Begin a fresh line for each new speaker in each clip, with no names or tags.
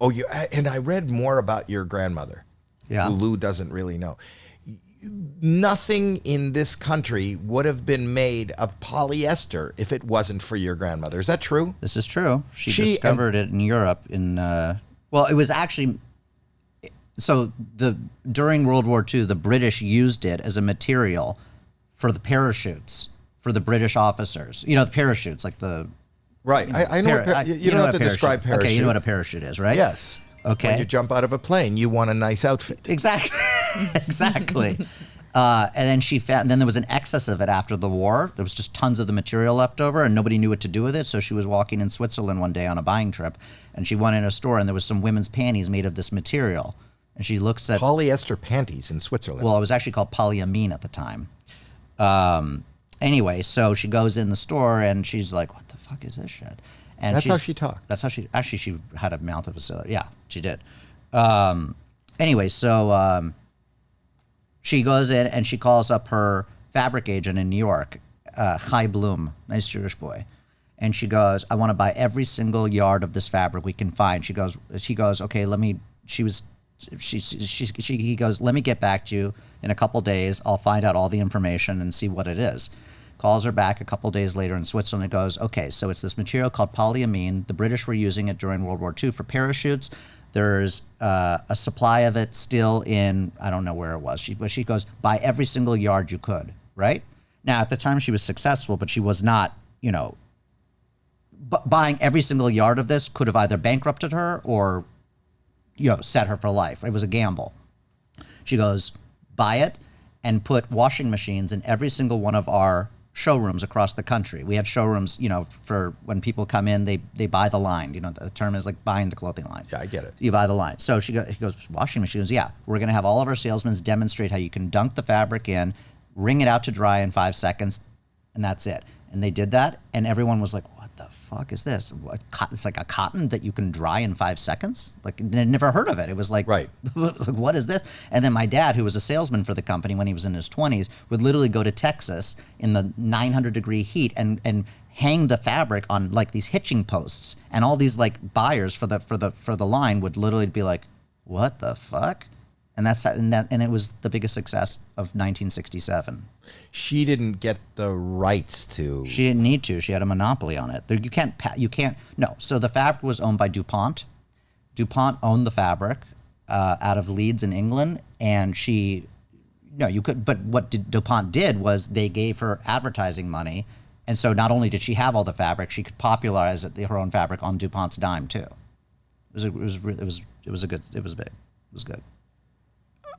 Oh, and I read more about your grandmother.
Yeah.
Who Lou doesn't really know. Nothing in this country would have been made of polyester if it wasn't for your grandmother. Is that true?
This is true. She discovered it in Europe well, it was actually, during World War II, the British used it as a material for the parachutes for the British officers. You know, the parachutes, like the...
Right. I know. You don't have to describe parachute.
Okay, you know what a parachute is, right?
Yes.
Okay.
When you jump out of a plane, you want a nice outfit.
Exactly. Exactly. And then she found. And then there was an excess of it after the war. There was just tons of the material left over, and nobody knew what to do with it. So she was walking in Switzerland one day on a buying trip, and she went in a store, and there was some women's panties made of this material. And she looks at
polyester panties in Switzerland.
Well, it was actually called polyamine at the time. Anyway, so she goes in the store, and she's like, "What the fuck is this shit?" And
that's how she talked.
That's how she had a mouth of a sailor. Yeah, she did. Anyway, so she goes in and she calls up her fabric agent in New York, Chai Bloom, nice Jewish boy, and she goes, "I want to buy every single yard of this fabric we can find." She goes, "Okay, let me." He goes, "Let me get back to you in a couple days. I'll find out all the information and see what it is." Calls her back a couple days later in Switzerland and goes, "Okay, so it's this material called polyamine. The British were using it during World War II for parachutes. There's a supply of it still in, I don't know where it was." She goes, "Buy every single yard you could," right? Now, at the time she was successful, but she was not, buying every single yard of this could have either bankrupted her or, set her for life. It was a gamble. She goes, "Buy it and put washing machines in every single one of our showrooms across the country." We had showrooms, for when people come in, they buy the line. The term is like buying the clothing line.
Yeah, I get it.
You buy the line. So he goes, "Washing machines?" "Yeah, we're going to have all of our salesmen demonstrate how you can dunk the fabric in, wring it out to dry in 5 seconds, and that's it." And they did that, and everyone was like, "What the fuck is this? It's like a cotton that you can dry in 5 seconds?" Like, they'd never heard of it. It was like,
right.
Like, what is this? And then my dad, who was a salesman for the company when he was in his 20s, would literally go to Texas in the 900-degree heat and hang the fabric on like these hitching posts, and all these like buyers for the line would literally be like, "What the fuck?" And it was the biggest success of 1967.
She didn't get the rights to.
She didn't need to. She had a monopoly on it. You can't. No. So the fabric was owned by DuPont. DuPont owned the fabric out of Leeds in England, and you could. But what DuPont did was they gave her advertising money, and so not only did she have all the fabric, she could popularize her own fabric on DuPont's dime too. It was big. It was good.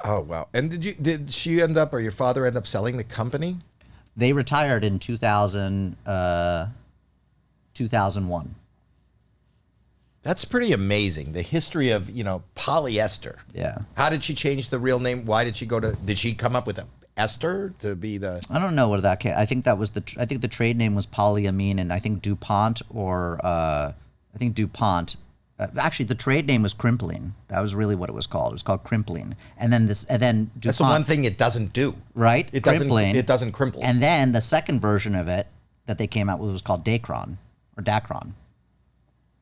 Oh, wow. And did she end up, or your father end up selling the company?
They retired in 2001.
That's pretty amazing. The history of, polyester.
Yeah.
How did she change the real name? Why did she did she come up with Esther to be the?
I don't know what that came. I think that was I think the trade name was polyamine, and I think DuPont actually, the trade name was crimpling. That was really what it was called. It was called crimpling. And then DuPont,
that's the one thing it doesn't do.
Right?
It
crimpling.
It doesn't crimple.
And then the second version of it that they came out with was called Dacron or Dacron.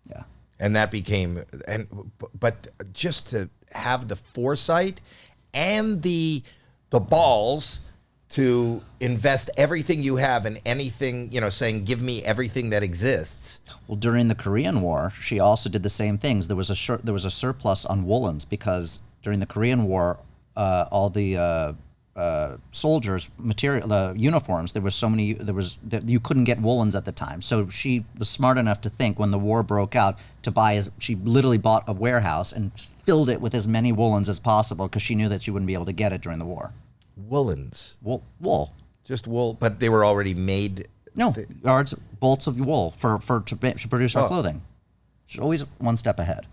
Yeah.
And that became but just to have the foresight and the balls to invest everything you have in anything, saying, "Give me everything that exists."
Well, during the Korean War, she also did the same things. There was a surplus on woolens because during the Korean War, all the soldiers' material, the uniforms, you couldn't get woolens at the time. So she was smart enough to think when the war broke out she literally bought a warehouse and filled it with as many woolens as possible because she knew that she wouldn't be able to get it during the war.
Woolens.
Wool.
Just wool, but they were already made.
No, yards, bolts of wool to produce our clothing. She's always one step ahead.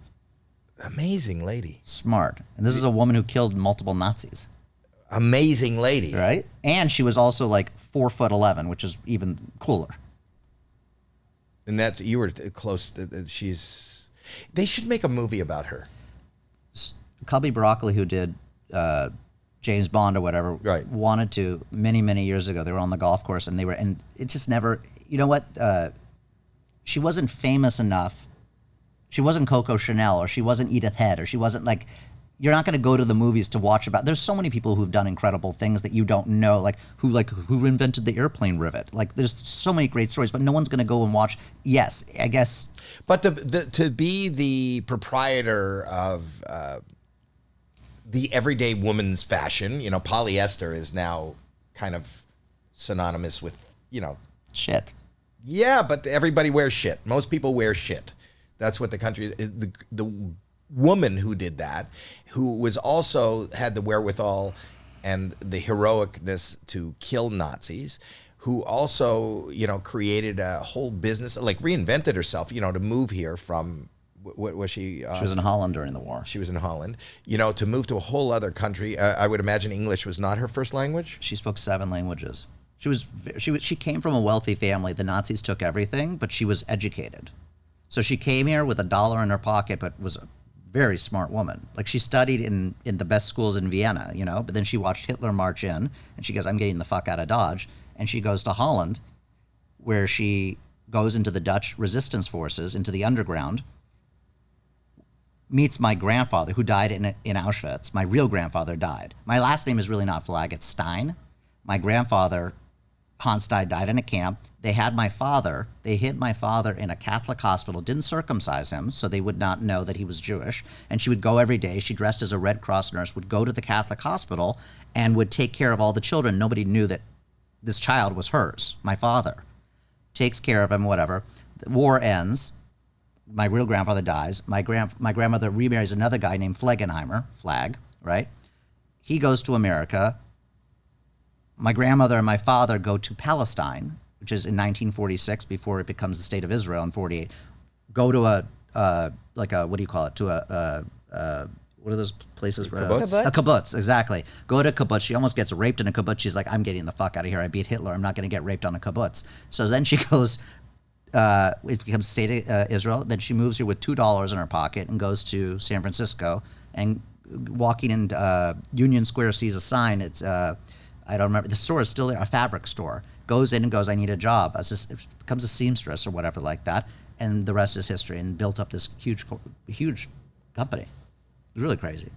Amazing lady.
Smart. And this is a woman who killed multiple Nazis.
Amazing lady.
Right? And she was also like 4'11", which is even cooler.
And that you were close. They should make a movie about her.
Cubby Broccoli, who did James Bond or whatever,
right,
wanted to many, many years ago. They were on the golf course and it just never, you know what? She wasn't famous enough She wasn't Coco Chanel, or she wasn't Edith Head, or she wasn't like. You're not going to go to the movies to watch about. There's so many people who've done incredible things that you don't know, like who invented the airplane rivet. Like there's so many great stories, but no one's going to go and watch. Yes, I guess.
But to be the proprietor of the everyday woman's fashion, polyester is now kind of synonymous with,
Shit.
Yeah, but everybody wears shit. Most people wear shit. That's what the country. The woman who did that, who was also had the wherewithal and the heroicness to kill Nazis, who also, created a whole business, like reinvented herself, to move here from, what was she?
She was in Holland during the war.
She was in Holland, to move to a whole other country. I would imagine English was not her first language.
She spoke 7 languages. She came from a wealthy family. The Nazis took everything, but she was educated. So she came here with $1 in her pocket, but was a very smart woman. Like she studied in the best schools in Vienna, but then she watched Hitler march in and she goes, I'm getting the fuck out of Dodge. And she goes to Holland, where she goes into the Dutch resistance forces, into the underground, meets my grandfather who died in Auschwitz. My real grandfather died. My last name is really not Flagg, it's Stein. My grandfather, Hans Stein, died in a camp. They hid my father in a Catholic hospital, didn't circumcise him, so they would not know that he was Jewish. And she would go every day. She dressed as a Red Cross nurse, would go to the Catholic hospital and would take care of all the children. Nobody knew that this child was hers. My father takes care of him, whatever. The war ends. My real grandfather dies. My grandmother remarries another guy named Flagg, right? He goes to America. My grandmother and my father go to Palestine, which is in 1946, before it becomes the state of Israel in 48. Go to what do you call it? To what are those places?
Kibbutz?
A kibbutz, exactly. Go to a kibbutz. She almost gets raped in a kibbutz. She's like, I'm getting the fuck out of here. I beat Hitler. I'm not going to get raped on a kibbutz. So then she goes, it becomes state of Israel. Then she moves here with $2 in her pocket and goes to San Francisco. And walking in Union Square, sees a sign. It's I don't remember. The store is still there, a fabric store. Goes in and goes, I need a job. Becomes a seamstress or whatever like that. And the rest is history, and built up this huge company. It was really crazy.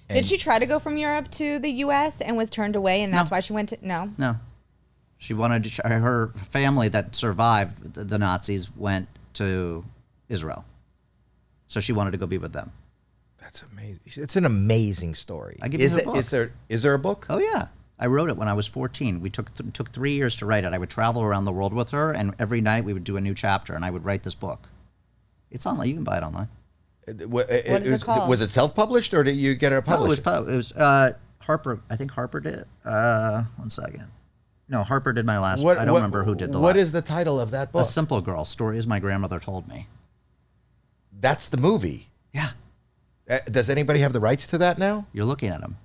Did she try to go from Europe to the U.S. and was turned away, and that's why she went to... No?
No. She wanted to... Her family that survived the Nazis went to Israel. So she wanted to go be with them.
That's amazing. It's an amazing story.
I give you a book.
Is there a book?
Oh, yeah. I wrote it when I was 14. We took 3 years to write it. I would travel around the world with her, and every night we would do a new chapter, and I would write this book. It's online. You can buy it online.
What is it called?
Was it self-published, or did you get it published?
No, it was Harper. I think Harper did. 1 second. No, Harper did my last. I don't remember who did the last.
What is the title of that book?
A Simple Girl, Stories My Grandmother Told Me.
That's the movie.
Yeah.
Does anybody have the rights to that now?
You're looking at them.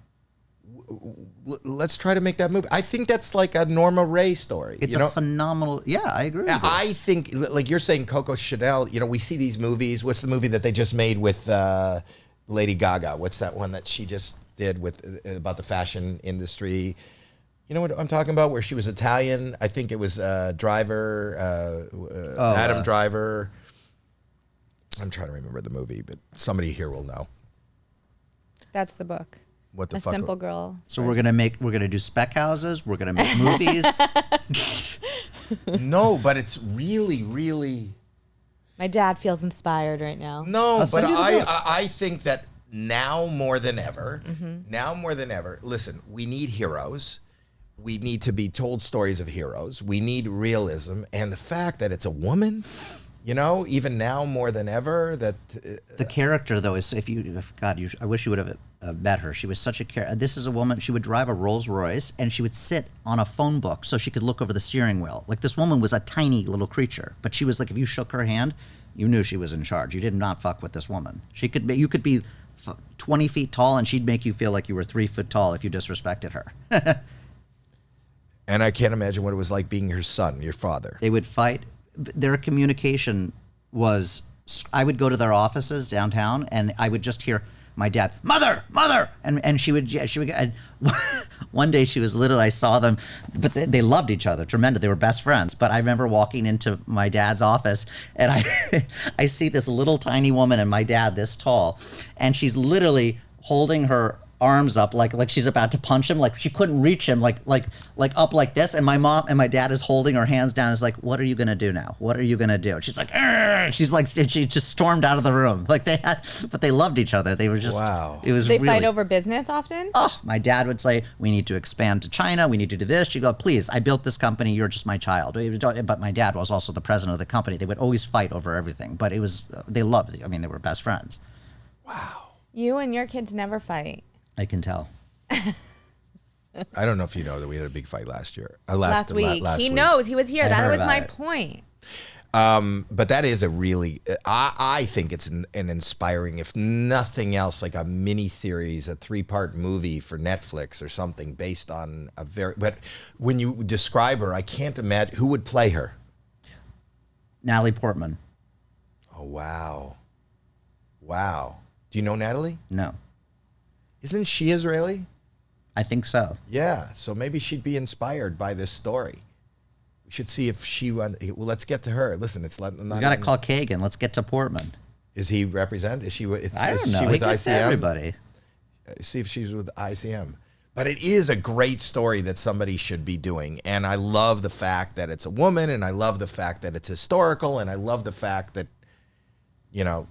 Let's try to make that movie. I think that's like a Norma Ray story.
It's a phenomenal... Yeah, I agree with you.
I think, like you're saying, Coco Chanel, we see these movies. What's the movie that they just made with Lady Gaga? What's that one that she just did with about the fashion industry? You know what I'm talking about? Where she was Italian. I think it was Driver, Adam Driver. I'm trying to remember the movie, but somebody here will know.
That's the book.
What the
A
fuck?
Simple Girl.
So we're gonna do spec houses. We're gonna make movies.
No, but it's really, really.
My dad feels inspired right now.
No, but
send you the book.
I think that now more than ever, listen, we need heroes. We need to be told stories of heroes. We need realism, and the fact that it's a woman. Even now more than ever, that
The character, though, is I wish you would have met her. She was such a character. This is a woman. She would drive a Rolls Royce, and she would sit on a phone book so she could look over the steering wheel. Like, this woman was a tiny little creature, but she was like, if you shook her hand, you knew she was in charge. You did not fuck with this woman. You could be 20 feet tall, and she'd make you feel like you were 3 foot tall if you disrespected her.
and I can't imagine what it was like being her son, your father.
They would fight. Their communication was, I would go to their offices downtown, and I would just hear, my dad, mother, and she would one day she was literally, I saw them, but they loved each other tremendous. They were best friends. But I remember walking into my dad's office, and I see this little tiny woman and my dad this tall, and she's literally holding her arms up like she's about to punch him, like she couldn't reach him, like up like this, and my mom and my dad is holding her hands down. Is like, what are you gonna do now? What are you gonna do? And she's like, "Argh!" She's like, she just stormed out of the room. Like but they loved each other. They were just, wow. It was
they
really,
fight over business often.
Oh, my dad would say, we need to expand to China. We need to do this. She'd go, please, I built this company. You're just my child. But my dad was also the president of the company. They would always fight over everything. But it was, they loved it. I mean, they were best friends.
Wow.
You and your kids never fight.
I can tell.
I don't know if you know that we had a big fight last year.
Last week.
Last
he
week.
knows. He was here. That was my
it.
point.
But that is a really, I think it's an inspiring, if nothing else, like a mini series, a 3-part movie for Netflix or something based on a but when you describe her, I can't imagine who would play her.
Natalie Portman.
Oh, wow. Wow. Do you know Natalie?
No.
Isn't she Israeli?
I think so.
Yeah. So maybe she'd be inspired by this story. We should see if she. Well, let's get to her. Listen, it's not.
We got to call Kagan. Let's get to Portman.
Is he represent? Is she?
I don't know.
She with ICM?
Everybody.
See if she's with ICM. But it is a great story that somebody should be doing, and I love the fact that it's a woman, and I love the fact that it's historical, and I love the fact that, you know.